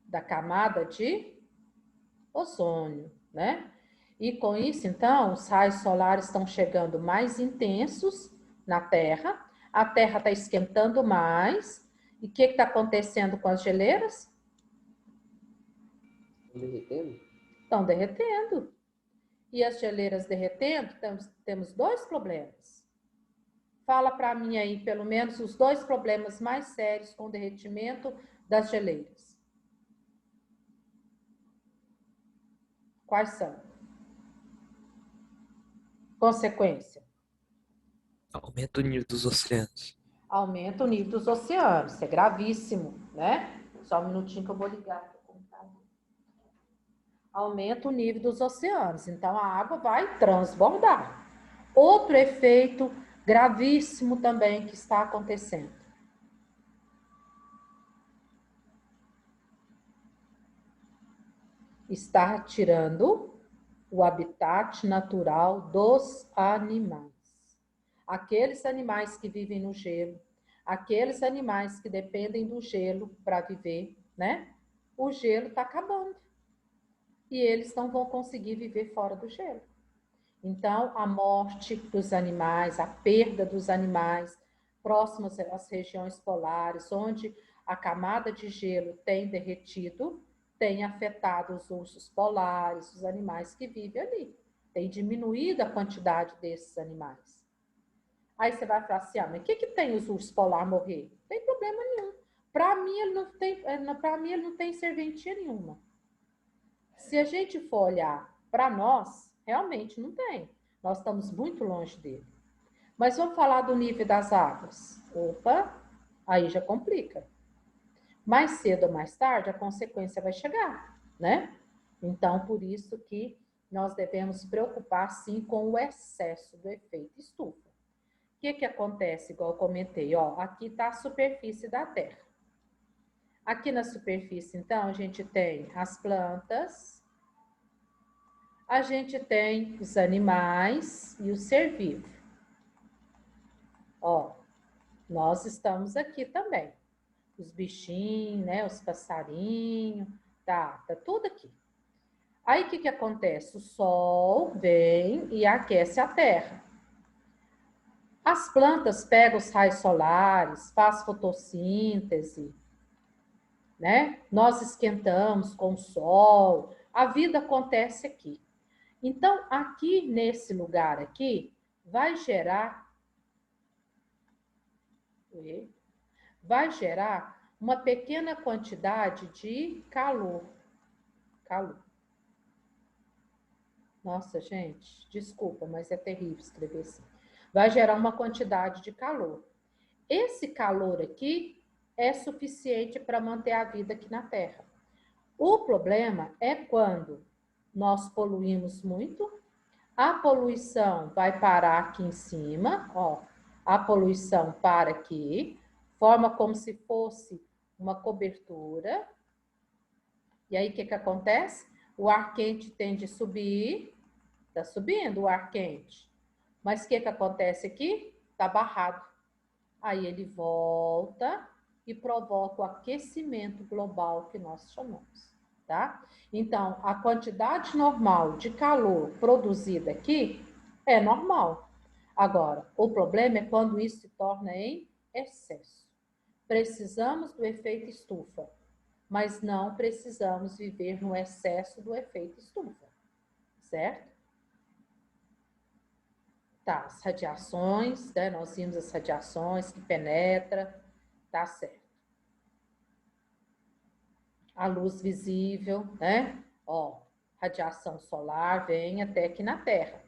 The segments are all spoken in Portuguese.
da camada de ozônio, né? E com isso, então, os raios solares estão chegando mais intensos na Terra, a Terra está esquentando mais. E o que está acontecendo com as geleiras? Estão derretendo? Estão derretendo. E as geleiras derretendo, temos dois problemas. Fala para mim aí, pelo menos, os dois problemas mais sérios com o derretimento das geleiras. Quais são? Consequência. Aumenta o nível dos oceanos. Aumenta o nível dos oceanos. Isso é gravíssimo, né? Só um minutinho que eu vou ligar para o computador. Aumenta o nível dos oceanos. Então, a água vai transbordar. Outro efeito gravíssimo também que está acontecendo. Está tirando o habitat natural dos animais. Aqueles animais que vivem no gelo, aqueles animais que dependem do gelo para viver, né? O gelo está acabando. E eles não vão conseguir viver fora do gelo. Então, a morte dos animais, a perda dos animais próximos às regiões polares, onde a camada de gelo tem derretido, tem afetado os ursos polares, os animais que vivem ali. Tem diminuído a quantidade desses animais. Aí você vai falar assim, mas o que tem os ursos polares morrer? Não tem problema nenhum. Para mim, ele não tem serventia nenhuma. Se a gente for olhar para nós, realmente não tem. Nós estamos muito longe dele. Mas vamos falar do nível das águas. Opa, aí já complica. Mais cedo ou mais tarde, a consequência vai chegar, né? Então, por isso que nós devemos preocupar, sim, com o excesso do efeito estufa. O que acontece, igual eu comentei? Ó, aqui está a superfície da Terra. Aqui na superfície, então, a gente tem as plantas, a gente tem os animais e o ser vivo. Ó, nós estamos aqui também. Os bichinhos, né? Os passarinhos, tá tudo aqui. Aí o que acontece? O sol vem e aquece a terra. As plantas pegam os raios solares, faz fotossíntese, né? Nós esquentamos com o sol, a vida acontece aqui. Então, aqui nesse lugar aqui, vai gerar uma pequena quantidade de calor. Nossa, gente, desculpa, mas é terrível escrever assim. Vai gerar uma quantidade de calor. Esse calor aqui é suficiente para manter a vida aqui na Terra. O problema é quando nós poluímos muito, a poluição vai parar aqui em cima, ó, a poluição para aqui, forma como se fosse uma cobertura. E aí, o que acontece? O ar quente tende a subir, está subindo o ar quente. Mas o que acontece aqui? Está barrado. Aí ele volta e provoca o aquecimento global que nós chamamos, tá? Então, a quantidade normal de calor produzida aqui é normal. Agora, o problema é quando isso se torna em excesso. Precisamos do efeito estufa, mas não precisamos viver no excesso do efeito estufa, certo? Tá, as radiações, né? Nós vimos as radiações que penetra, tá certo. A luz visível, né? Ó, radiação solar vem até aqui na Terra.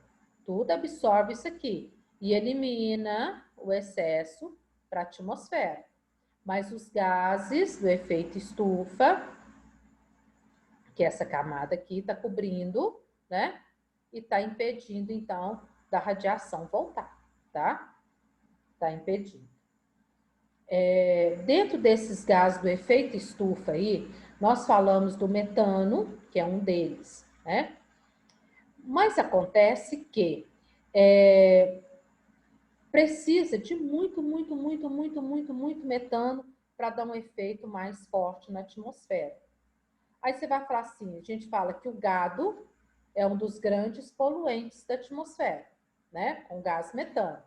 Tudo absorve isso aqui e elimina o excesso para a atmosfera. Mas os gases do efeito estufa, que essa camada aqui está cobrindo, né? E está impedindo, então, da radiação voltar, tá? Está impedindo. Dentro desses gases do efeito estufa aí, nós falamos do metano, que é um deles, né? Mas acontece que precisa de muito metano para dar um efeito mais forte na atmosfera. Aí você vai falar assim, a gente fala que o gado é um dos grandes poluentes da atmosfera, né? Com gás metano.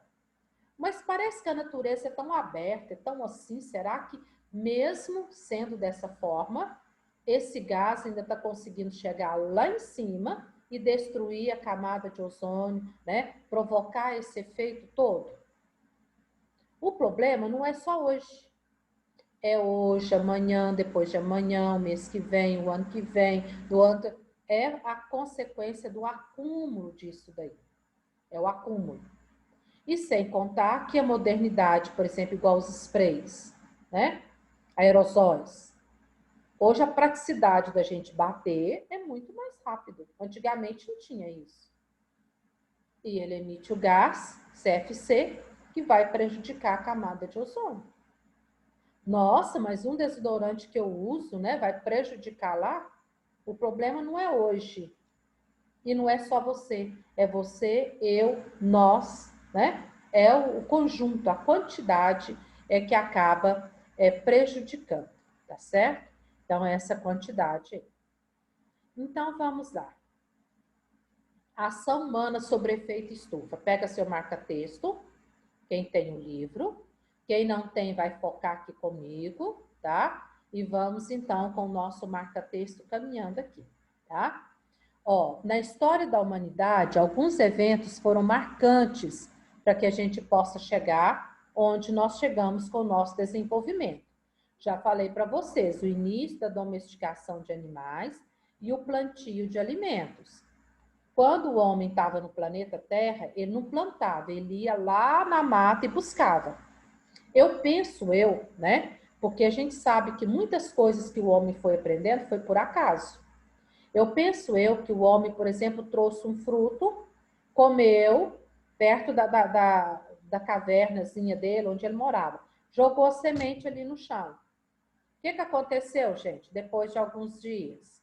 Mas parece que a natureza é tão aberta, é tão assim, será que mesmo sendo dessa forma, esse gás ainda está conseguindo chegar lá em cima e destruir a camada de ozônio, né? Provocar esse efeito todo? O problema não é só hoje. É hoje, amanhã, depois de amanhã, o mês que vem, o ano que vem, do ano... É a consequência do acúmulo disso daí. É o acúmulo. E sem contar que a modernidade, por exemplo, igual os sprays, né? Aerosóis. Hoje a praticidade da gente bater é muito mais rápido. Antigamente não tinha isso. E ele emite o gás, CFC, que vai prejudicar a camada de ozônio. Nossa, mas um desodorante que eu uso, né, vai prejudicar lá? O problema não é hoje. E não é só você. É você, eu, nós, né? É o conjunto, a quantidade é que acaba prejudicando, tá certo? Então, essa quantidade aí. Então, vamos lá. Ação humana sobre efeito estufa. Pega seu marca-texto, quem tem o livro. Quem não tem, vai focar aqui comigo, tá? E vamos, então, com o nosso marca-texto caminhando aqui, tá? Ó, na história da humanidade, alguns eventos foram marcantes para que a gente possa chegar onde nós chegamos com o nosso desenvolvimento. Já falei para vocês o início da domesticação de animais e o plantio de alimentos. Quando o homem estava no planeta Terra, ele não plantava, ele ia lá na mata e buscava. Eu penso, né? Porque a gente sabe que muitas coisas que o homem foi aprendendo foi por acaso. Eu penso que o homem, por exemplo, trouxe um fruto, comeu perto da cavernazinha dele, onde ele morava. Jogou a semente ali no chão. O que aconteceu, gente, depois de alguns dias?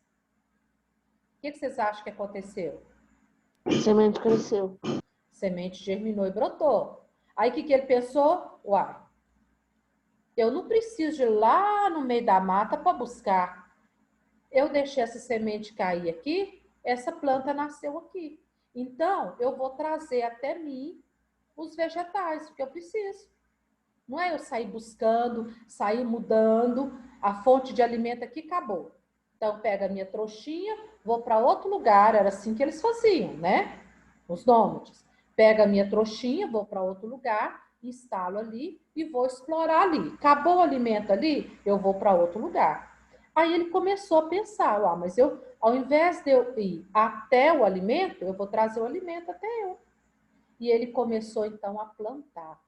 O que vocês acham que aconteceu? A semente cresceu. Semente germinou e brotou. Aí o que ele pensou? Uai, eu não preciso de ir lá no meio da mata para buscar. Eu deixei essa semente cair aqui, essa planta nasceu aqui. Então, eu vou trazer até mim os vegetais, o que eu preciso. Não é eu sair buscando, sair mudando, a fonte de alimento aqui acabou. Então, pega a minha trouxinha, vou para outro lugar, era assim que eles faziam, né? Os nômades. Pega a minha trouxinha, vou para outro lugar, instalo ali e vou explorar ali. Acabou o alimento ali, eu vou para outro lugar. Aí ele começou a pensar, mas eu, ao invés de eu ir até o alimento, eu vou trazer o alimento até eu. E ele começou então a plantar.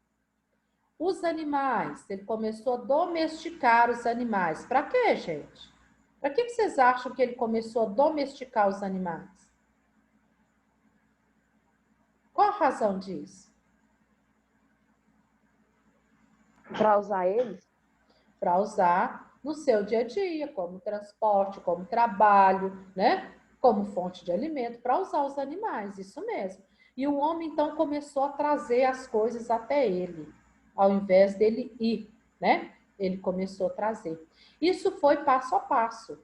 Os animais, ele começou a domesticar os animais. Para quê, gente? Para que vocês acham que ele começou a domesticar os animais? Qual a razão disso? Para usar eles? Para usar no seu dia a dia, como transporte, como trabalho, né? Como fonte de alimento, para usar os animais, isso mesmo. E o homem, então, começou a trazer as coisas até ele, ao invés dele ir, né? Ele começou a trazer. Isso foi passo a passo,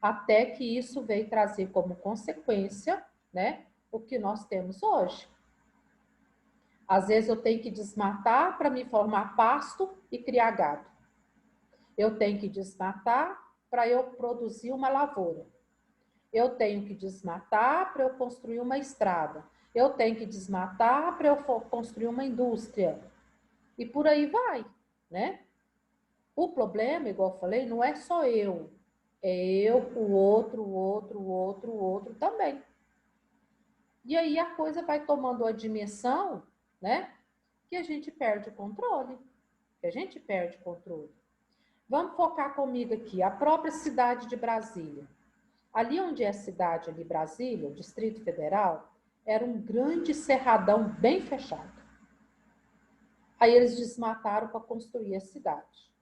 até que isso veio trazer como consequência, né? O que nós temos hoje. Às vezes eu tenho que desmatar para me formar pasto e criar gado. Eu tenho que desmatar para eu produzir uma lavoura. Eu tenho que desmatar para eu construir uma estrada. Eu tenho que desmatar para eu construir uma indústria. E por aí vai, né? O problema, igual eu falei, não é só eu. É eu, o outro também. E aí a coisa vai tomando a dimensão, né? Que a gente perde o controle. Que a gente perde o controle. Vamos focar comigo aqui, a própria cidade de Brasília. Ali onde é a cidade, ali Brasília, o Distrito Federal, era um grande cerradão bem fechado. Aí eles desmataram para construir a cidade.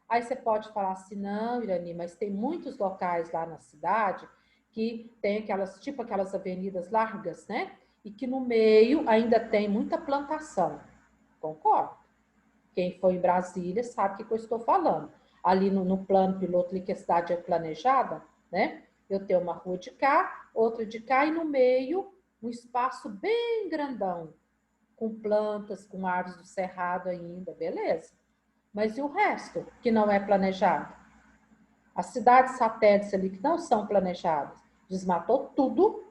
Aí você pode falar assim, não, Irani, mas tem muitos locais lá na cidade que tem aquelas, tipo aquelas avenidas largas, né? E que no meio ainda tem muita plantação. Concordo. Quem foi em Brasília sabe o que eu estou falando. ali no plano piloto, ali que a cidade é planejada, né? Eu tenho uma rua de cá, outra de cá, e no meio um espaço bem grandão, com plantas, com árvores do cerrado ainda, beleza. Mas e o resto, que não é planejado? As cidades satélites ali que não são planejadas, desmatou tudo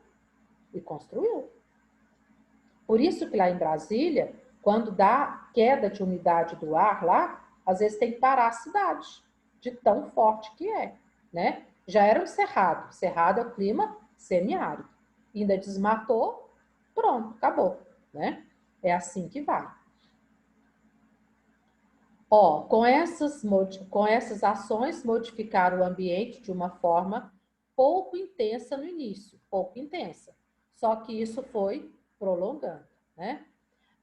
e construiu. Por isso que lá em Brasília, quando dá queda de umidade do ar lá, às vezes tem que parar a cidade, de tão forte que é, né? Já era um cerrado, cerrado é o clima semiárido. Ainda desmatou, pronto, acabou, né? É assim que vai. Ó, com essas ações, modificaram o ambiente de uma forma pouco intensa no início, pouco intensa. Só que isso foi prolongando, né?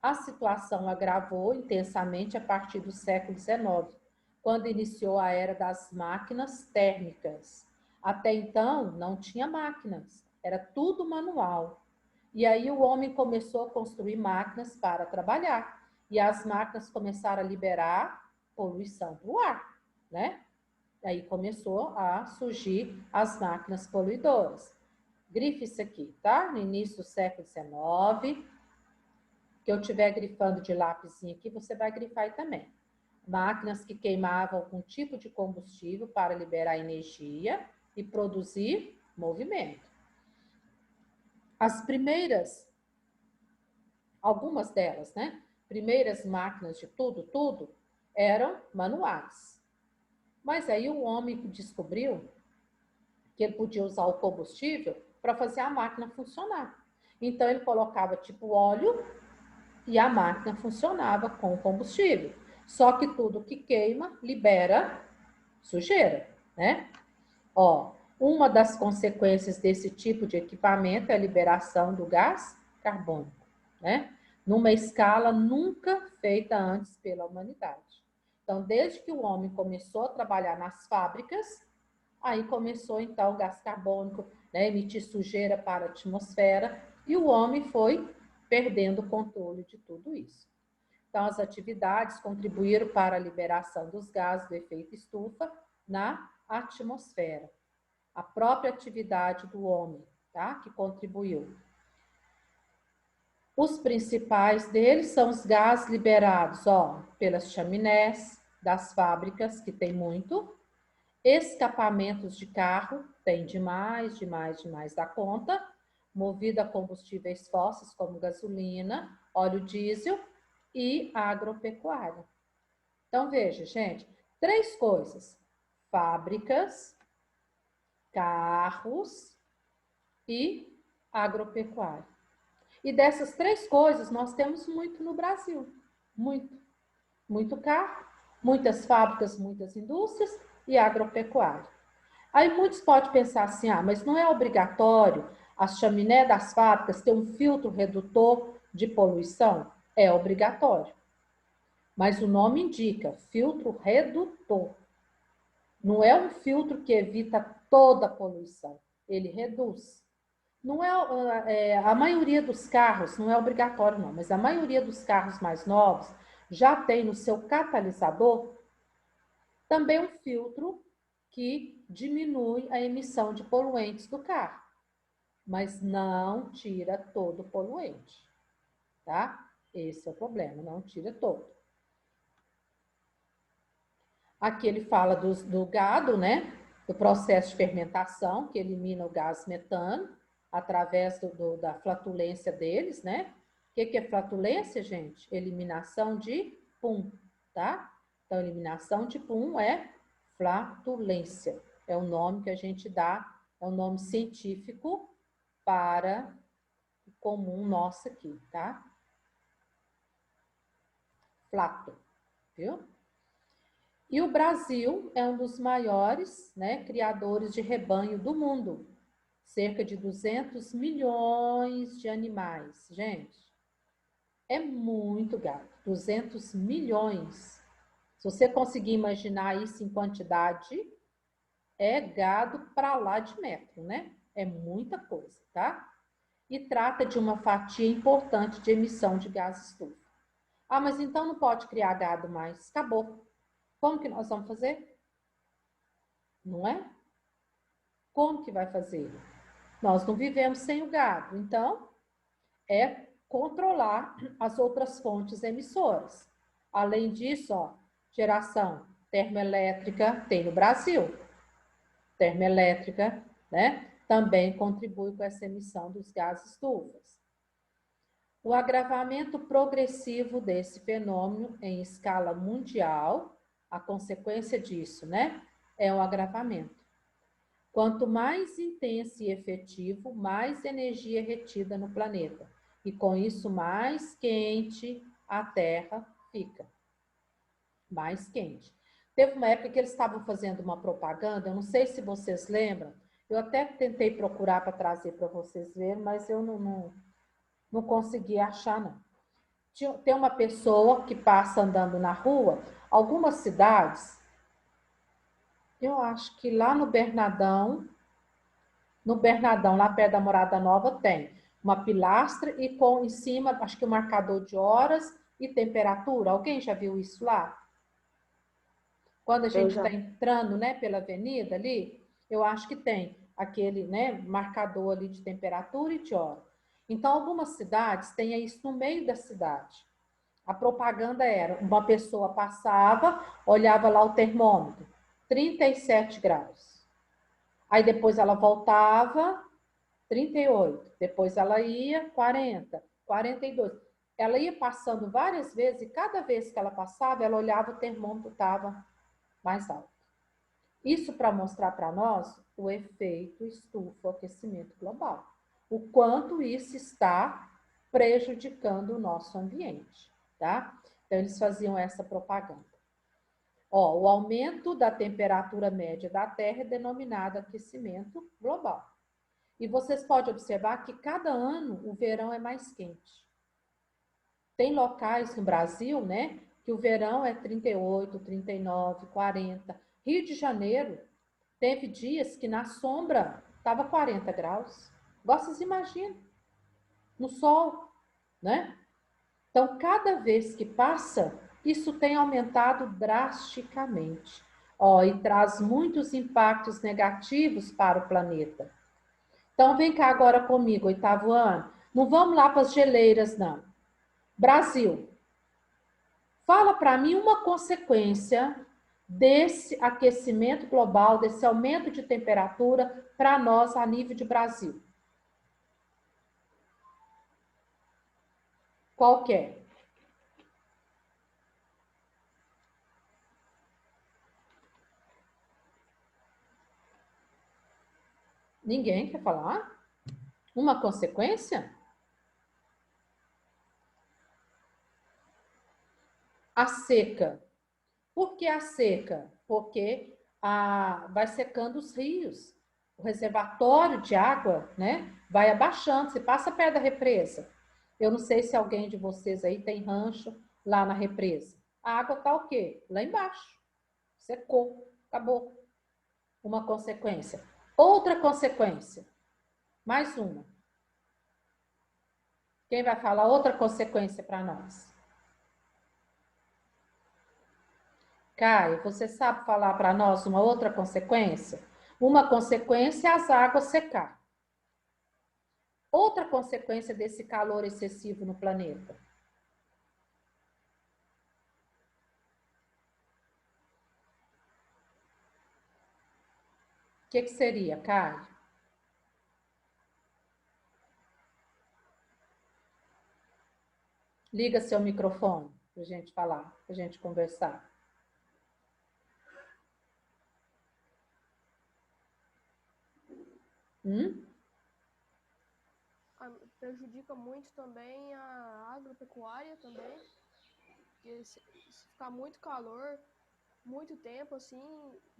A situação agravou intensamente a partir do século XIX, quando iniciou a era das máquinas térmicas. Até então, não tinha máquinas, era tudo manual. E aí o homem começou a construir máquinas para trabalhar. E as máquinas começaram a liberar poluição para o ar, né? Aí começou a surgir as máquinas poluidoras. Grife isso aqui, tá? No início do século XIX, que eu estiver grifando de lápisinho aqui, você vai grifar aí também. Máquinas que queimavam algum tipo de combustível para liberar energia e produzir movimento. As primeiras, algumas delas, né? Primeiras máquinas de tudo, eram manuais. Mas aí o homem descobriu que ele podia usar o combustível para fazer a máquina funcionar. Então ele colocava tipo óleo e a máquina funcionava com combustível. Só que tudo que queima libera sujeira, né? Ó, uma das consequências desse tipo de equipamento é a liberação do gás carbônico, né? Numa escala nunca feita antes pela humanidade. Então, desde que o homem começou a trabalhar nas fábricas, aí começou então o gás carbônico, né, emitir sujeira para a atmosfera, e o homem foi perdendo o controle de tudo isso. Então, as atividades contribuíram para a liberação dos gases do efeito estufa na atmosfera. A própria atividade do homem, tá, que contribuiu. Os principais deles são os gases liberados, ó, pelas chaminés das fábricas, que tem muito, escapamentos de carro, tem demais da conta, movido a combustíveis fósseis como gasolina, óleo diesel e agropecuária. Então, veja, gente, 3 coisas: fábricas, carros e agropecuária. E dessas 3 coisas, nós temos muito no Brasil. Muito carro, muitas fábricas, muitas indústrias e agropecuária. Aí muitos podem pensar assim, mas não é obrigatório a chaminé das fábricas ter um filtro redutor de poluição? É obrigatório. Mas o nome indica, filtro redutor. Não é um filtro que evita toda a poluição, ele reduz. Não é, a maioria dos carros, não é obrigatório não, mas a maioria dos carros mais novos já tem no seu catalisador também um filtro que diminui a emissão de poluentes do carro, mas não tira todo o poluente, tá? Esse é o problema, não tira todo. Aqui ele fala do gado, né? Do processo de fermentação, que elimina o gás metano através da flatulência deles, né? O que é flatulência, gente? Eliminação de pum, tá? Então, eliminação de pum é flatulência. É o nome que a gente dá, é o nome científico para o comum nosso aqui, tá? Flato, viu? E o Brasil é um dos maiores, né, criadores de rebanho do mundo. Cerca de 200 milhões de animais. Gente, é muito gado. 200 milhões. Se você conseguir imaginar isso em quantidade, é gado para lá de metro, né? É muita coisa, tá? E trata de uma fatia importante de emissão de gás estufa. Mas então não pode criar gado mais. Acabou. Como que nós vamos fazer? não é? Como que vai fazer? Nós não vivemos sem o gado, então é controlar as outras fontes emissoras. Além disso, ó, geração termoelétrica tem no Brasil. Termoelétrica, né? Também contribui com essa emissão dos gases estufas. O agravamento progressivo desse fenômeno em escala mundial, a consequência disso, né? É um agravamento. Quanto mais intenso e efetivo, mais energia é retida no planeta. E com isso, mais quente a Terra fica. Mais quente. Teve uma época que eles estavam fazendo uma propaganda, eu não sei se vocês lembram, eu até tentei procurar para trazer para vocês verem, mas eu não consegui achar, não. Tem uma pessoa que passa andando na rua, algumas cidades, eu acho que lá no Bernadão, lá perto da Morada Nova, tem uma pilastra e com em cima, acho que um marcador de horas e temperatura. Alguém já viu isso lá? Quando a gente está entrando, né, pela avenida ali, eu acho que tem aquele, né, marcador ali de temperatura e de hora. Então, algumas cidades têm isso no meio da cidade. A propaganda era, uma pessoa passava, olhava lá o termômetro, 37 graus. Aí depois ela voltava, 38. Depois ela ia, 40, 42. Ela ia passando várias vezes e cada vez que ela passava, ela olhava, o termômetro estava mais alto. Isso para mostrar para nós o efeito estufa, o aquecimento global. O quanto isso está prejudicando o nosso ambiente, tá? Então, eles faziam essa propaganda. Ó, o aumento da temperatura média da Terra é denominado aquecimento global. E vocês podem observar que cada ano o verão é mais quente. Tem locais no Brasil, né, que o verão é 38, 39, 40. Rio de Janeiro, teve dias que na sombra estava 40 graus. Vocês imaginam? No sol, né? Então, cada vez que passa, isso tem aumentado drasticamente. Ó, e traz muitos impactos negativos para o planeta. Então, vem cá agora comigo, 8º ano. Não vamos lá para as geleiras, não. Brasil. Fala para mim uma consequência desse aquecimento global, desse aumento de temperatura para nós a nível de Brasil. Qual que é? Ninguém quer falar? Uma consequência? A seca. Por que a seca? Porque vai secando os rios. O reservatório de água, né, vai abaixando. Você passa perto da represa. Eu não sei se alguém de vocês aí tem rancho lá na represa. A água está o quê? Lá embaixo. Secou. Acabou. Uma consequência. Outra consequência. Mais uma. Quem vai falar outra consequência para nós? Caio, você sabe falar para nós uma outra consequência? Uma consequência é as águas secar. Outra consequência desse calor excessivo no planeta. O que seria, Caio? Liga seu microfone para a gente falar, para a gente conversar. Prejudica muito também a agropecuária também, porque se ficar muito calor, muito tempo, assim,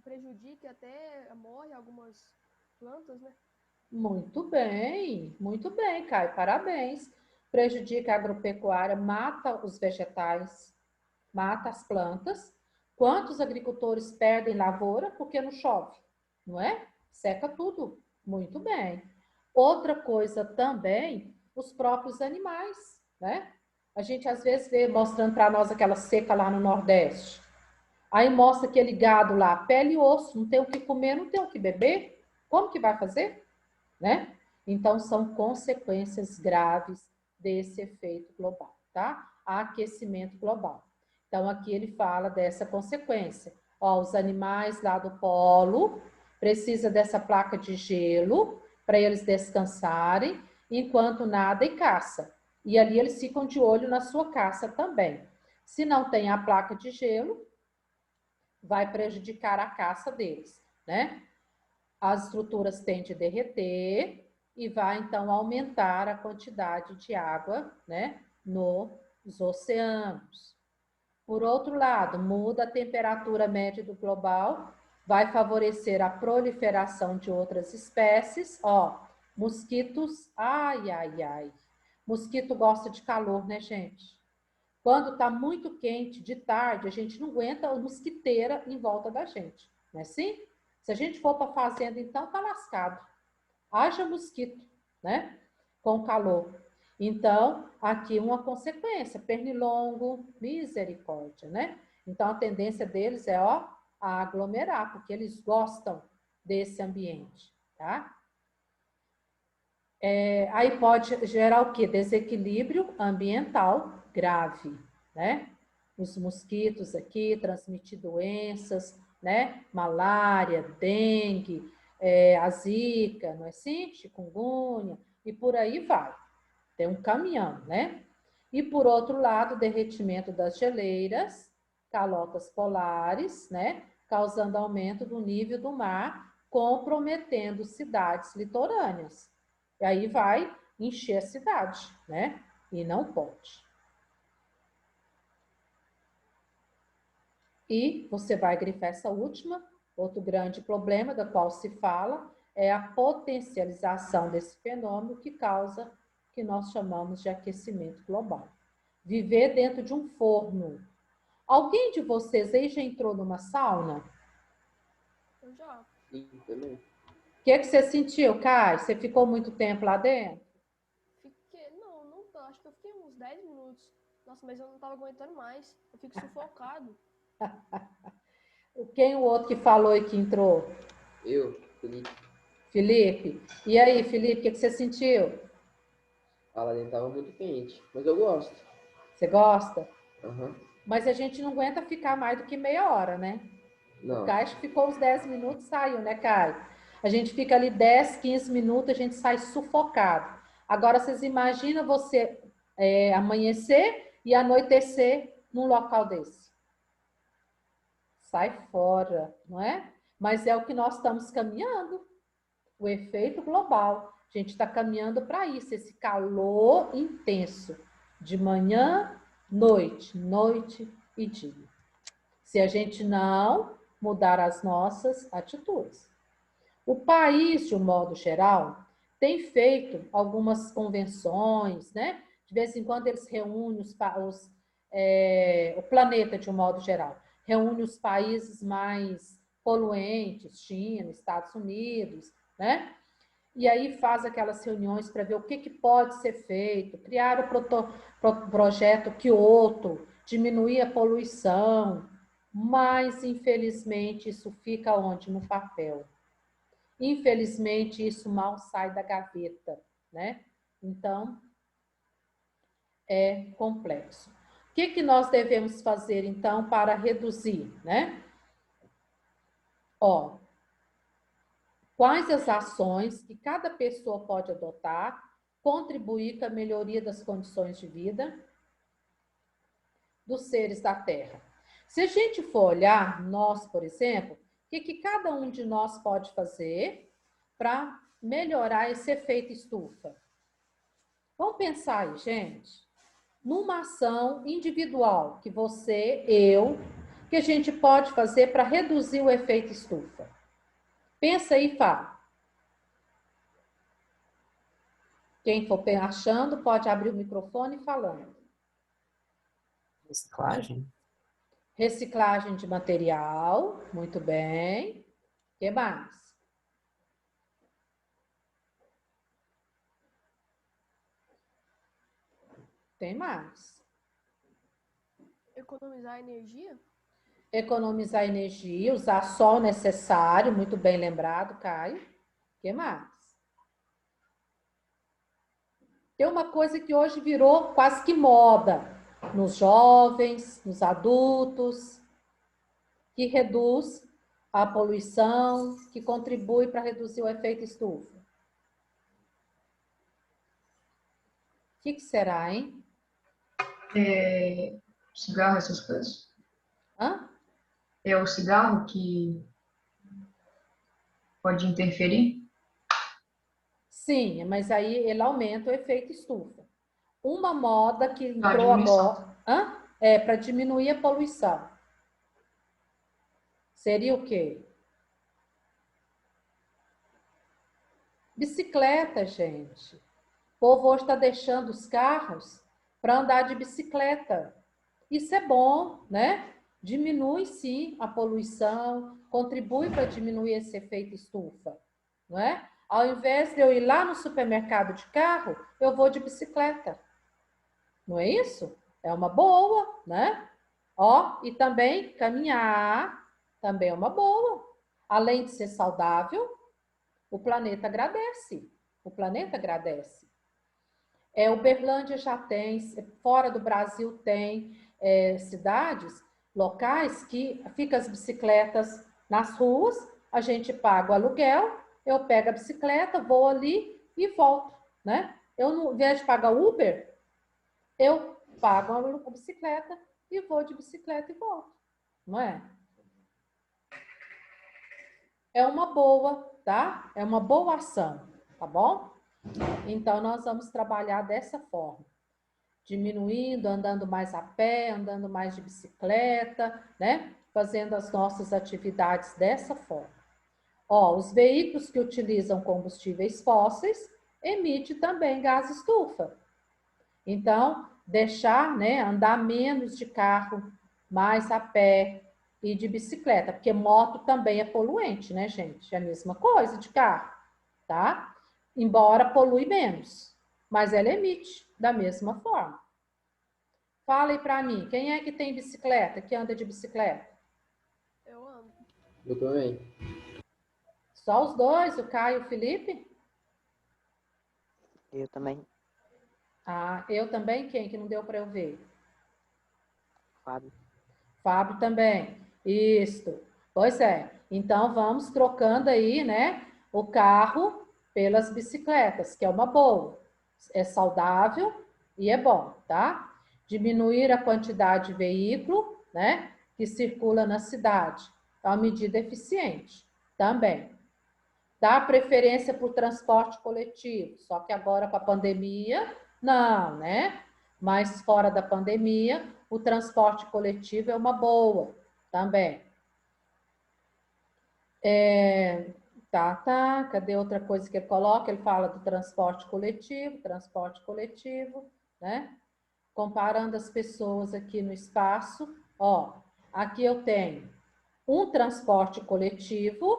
prejudica e até morre algumas plantas, né? Muito bem, Caio, parabéns. Prejudica a agropecuária, mata os vegetais, mata as plantas. Quantos agricultores perdem lavoura porque não chove, não é? Seca tudo. Muito bem. Outra coisa também, os próprios animais, né? A gente às vezes vê mostrando para nós aquela seca lá no Nordeste. Aí mostra aquele gado lá, pele e osso, não tem o que comer, não tem o que beber. Como que vai fazer? Né? Então, são consequências graves desse efeito global, tá? Aquecimento global. Então, aqui ele fala dessa consequência. Ó, os animais lá do polo precisam dessa placa de gelo para eles descansarem, enquanto nada e caça. E ali eles ficam de olho na sua caça também. Se não tem a placa de gelo, vai prejudicar a caça deles, né? As estruturas tendem a derreter e vai então aumentar a quantidade de água, né, nos oceanos. Por outro lado, muda a temperatura média do global, vai favorecer a proliferação de outras espécies, ó, mosquitos, ai, ai, ai. Mosquito gosta de calor, né, gente? Quando está muito quente de tarde, a gente não aguenta a mosquiteira em volta da gente, não é assim? Se a gente for para a fazenda, então tá lascado. Haja mosquito, né? Com calor. Então, aqui uma consequência, pernilongo, misericórdia, né? Então, a tendência deles é, ó, a aglomerar, porque eles gostam desse ambiente, tá? Aí pode gerar o quê? Desequilíbrio ambiental grave, né? Os mosquitos aqui transmitir doenças, né? Malária, dengue, a zika, não é assim? Chikungunya, e por aí vai. Tem um caminhão, né? E por outro lado, derretimento das geleiras, calotas polares, né? Causando aumento do nível do mar, comprometendo cidades litorâneas. E aí vai encher a cidade, né? E não pode. E você vai grifar essa última, outro grande problema da qual se fala é a potencialização desse fenômeno que causa o que nós chamamos de aquecimento global. Viver dentro de um forno. Alguém de vocês aí já entrou numa sauna? Eu já. Sim, também. O que você sentiu, Kai? Você ficou muito tempo lá dentro? Fiquei. Não, acho que eu fiquei uns 10 minutos. Nossa, mas eu não tava aguentando mais. Eu fico sufocado. Quem o outro que falou e que entrou? Eu, Felipe, Felipe. E aí, Felipe, o que você sentiu? lá dentro tava muito quente, mas eu gosto. Você gosta? Aham. Mas a gente não aguenta ficar mais do que meia hora, né? O Não. Caio ficou uns 10 minutos e saiu, né, Caio? A gente fica ali 10, 15 minutos, a gente sai sufocado. Agora, vocês imaginam você amanhecer e anoitecer num local desse? Sai fora, não é? Mas é o que nós estamos caminhando. O efeito global. A gente está caminhando para isso, esse calor intenso. De manhã, noite, noite e dia. Se a gente não mudar as nossas atitudes. O país, de um modo geral, tem feito algumas convenções, né? De vez em quando eles reúnem o planeta, de um modo geral, reúne os países mais poluentes, China, Estados Unidos, né? E aí faz aquelas reuniões para ver o que pode ser feito, criar o projeto Kyoto, diminuir a poluição, mas infelizmente isso fica onde? No papel. Infelizmente isso mal sai da gaveta, né? Então é complexo. O que nós devemos fazer então para reduzir, né? Ó, quais as ações que cada pessoa pode adotar, contribuir com a melhoria das condições de vida dos seres da Terra? Se a gente for olhar, nós, por exemplo, o que cada um de nós pode fazer para melhorar esse efeito estufa? Vamos pensar aí, gente, numa ação individual que você, eu, que a gente pode fazer para reduzir o efeito estufa. Pensa aí e fala. Quem for achando, pode abrir o microfone e falando. Reciclagem? Reciclagem de material, muito bem. O que mais? Tem mais. Economizar energia? Economizar energia, usar só o necessário, muito bem lembrado, Caio. O que mais? Tem uma coisa que hoje virou quase que moda nos jovens, nos adultos, que reduz a poluição, que contribui para reduzir o efeito estufa. O que será, hein? Cigarro, essas coisas. Hã? É o cigarro que pode interferir? Sim, mas aí ele aumenta o efeito estufa. Uma moda que Pra entrou diminuição. agora, é para diminuir a poluição. Seria o quê? Bicicleta, gente. O povo hoje está deixando os carros para andar de bicicleta. Isso é bom, né? Diminui, sim, a poluição, contribui para diminuir esse efeito estufa, não é? Ao invés de eu ir lá no supermercado de carro, eu vou de bicicleta. Não é isso? É uma boa, né? Ó, e também caminhar também é uma boa. Além de ser saudável, o planeta agradece. O planeta agradece. Uberlândia já tem, fora do Brasil tem cidades, locais que ficam as bicicletas nas ruas, a gente paga o aluguel, eu pego a bicicleta, vou ali e volto, né? Eu, ao invés de pagar Uber, eu pago a bicicleta e vou de bicicleta e volto, não é? É uma boa, tá? É uma boa ação, tá bom? Então, nós vamos trabalhar dessa forma. Diminuindo, andando mais a pé, andando mais de bicicleta, né? Fazendo as nossas atividades dessa forma. Ó, os veículos que utilizam combustíveis fósseis emitem também gás estufa. Então, deixar, né, andar menos de carro, mais a pé e de bicicleta, porque moto também é poluente, né, gente? É a mesma coisa de carro, tá? Embora polui menos, mas ela emite da mesma forma. Fala aí pra mim, quem é que tem bicicleta, que anda de bicicleta? Eu amo. Eu também. Só os dois, o Caio e o Felipe? Eu também, Ah, eu também, quem que não deu para eu ver? Fábio. Fábio também. Isto. Pois é. Então vamos trocando aí, né, o carro pelas bicicletas, que é uma boa. É saudável e é bom, tá? Diminuir a quantidade de veículo, né, que circula na cidade. É uma medida eficiente também. Dá preferência por transporte coletivo, só que agora com a pandemia, não, né? Mas fora da pandemia, o transporte coletivo é uma boa também. Cadê outra coisa que ele coloca? Ele fala do transporte coletivo, né? Comparando as pessoas aqui no espaço, ó, aqui eu tenho um transporte coletivo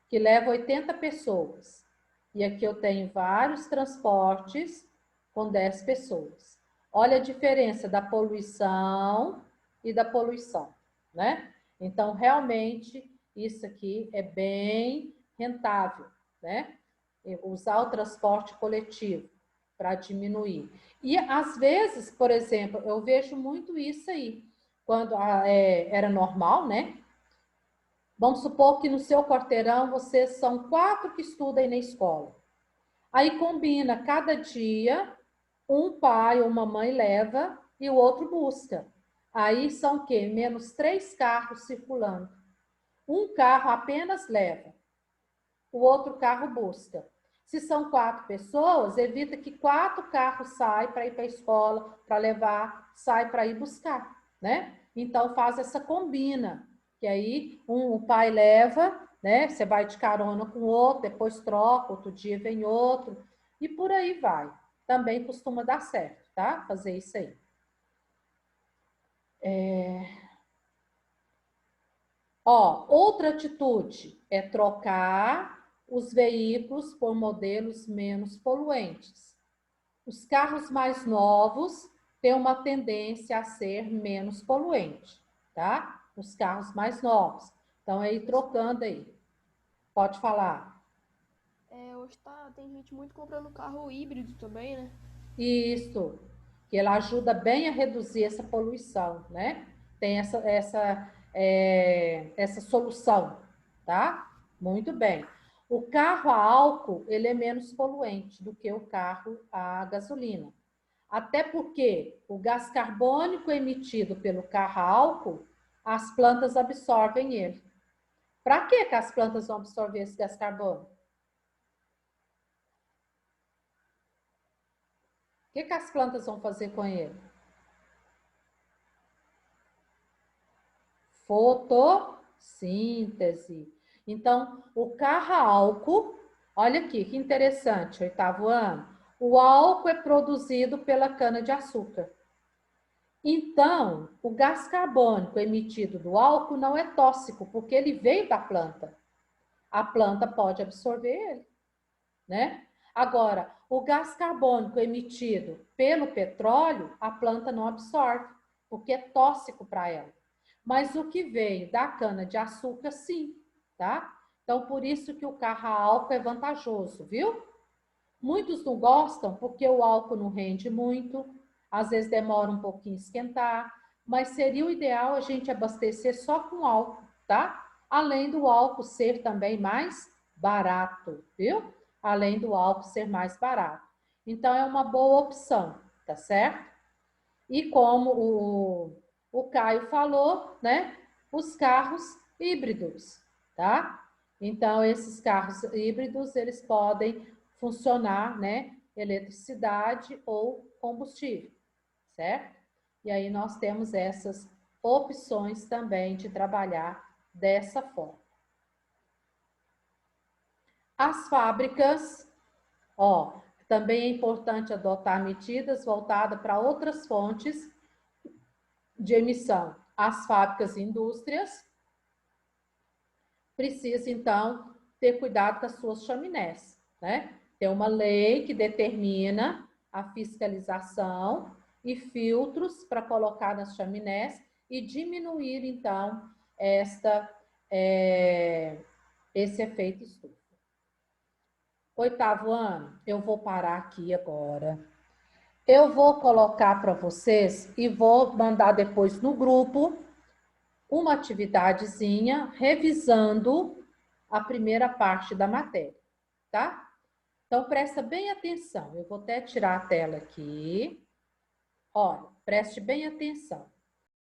que leva 80 pessoas. E aqui eu tenho vários transportes com 10 pessoas. Olha a diferença da poluição e da poluição, né? Então, realmente, isso aqui é bem rentável, né? Usar o transporte coletivo para diminuir. E, às vezes, por exemplo, eu vejo muito isso aí. Quando era normal, né? Vamos supor que no seu quarteirão vocês são 4 que estudam aí na escola. Aí combina, cada dia, um pai ou uma mãe leva e o outro busca. Aí são o quê? Menos 3 carros circulando. Um carro apenas leva, o outro carro busca. Se são 4 pessoas, evita que 4 carros saem para ir para a escola, para levar, sai para ir buscar, né? Então faz essa combina, que aí o pai leva, né? Você vai de carona com o outro, depois troca, outro dia vem outro, e por aí vai. Também costuma dar certo, tá? Fazer isso aí. Ó, outra atitude é trocar os veículos por modelos menos poluentes. Os carros mais novos têm uma tendência a ser menos poluente, tá? os carros mais novos. Então, é ir trocando aí. Pode falar. Hoje tem gente muito comprando carro híbrido também, né? Isso, que ele ajuda bem a reduzir essa poluição, né? Tem essa solução, tá? Muito bem. O carro a álcool, ele é menos poluente do que o carro a gasolina. Até porque o gás carbônico emitido pelo carro a álcool, as plantas absorvem ele. Para que as plantas vão absorver esse gás carbônico? O que as plantas vão fazer com ele? Fotossíntese. Então, o carro a álcool, olha aqui, que interessante, 8º ano. O álcool é produzido pela cana-de-açúcar. Então, o gás carbônico emitido do álcool não é tóxico, porque ele veio da planta. A planta pode absorver ele, né? Agora, o gás carbônico emitido pelo petróleo, a planta não absorve, porque é tóxico para ela. Mas o que veio da cana-de-açúcar, sim, tá? Então, por isso que o carro a álcool é vantajoso, viu? Muitos não gostam porque o álcool não rende muito, às vezes demora um pouquinho a esquentar, mas seria o ideal a gente abastecer só com álcool, tá? Além do álcool ser também mais barato, viu? Além do álcool ser mais barato. Então, é uma boa opção, tá certo? E como o Caio falou, né? Os carros híbridos, tá? Então, esses carros híbridos, eles podem funcionar, né? Eletricidade ou combustível, certo? E aí nós temos essas opções também de trabalhar dessa forma. As fábricas, ó, também é importante adotar medidas voltadas para outras fontes de emissão. As fábricas e indústrias precisam, então, ter cuidado com as suas chaminés, né? Tem uma lei que determina a fiscalização e filtros para colocar nas chaminés e diminuir, então, esse efeito estufa. 8º ano, eu vou parar aqui agora. Eu vou colocar para vocês e vou mandar depois no grupo uma atividadezinha revisando a primeira parte da matéria, tá? Então, presta bem atenção. Eu vou até tirar a tela aqui. Olha, preste bem atenção.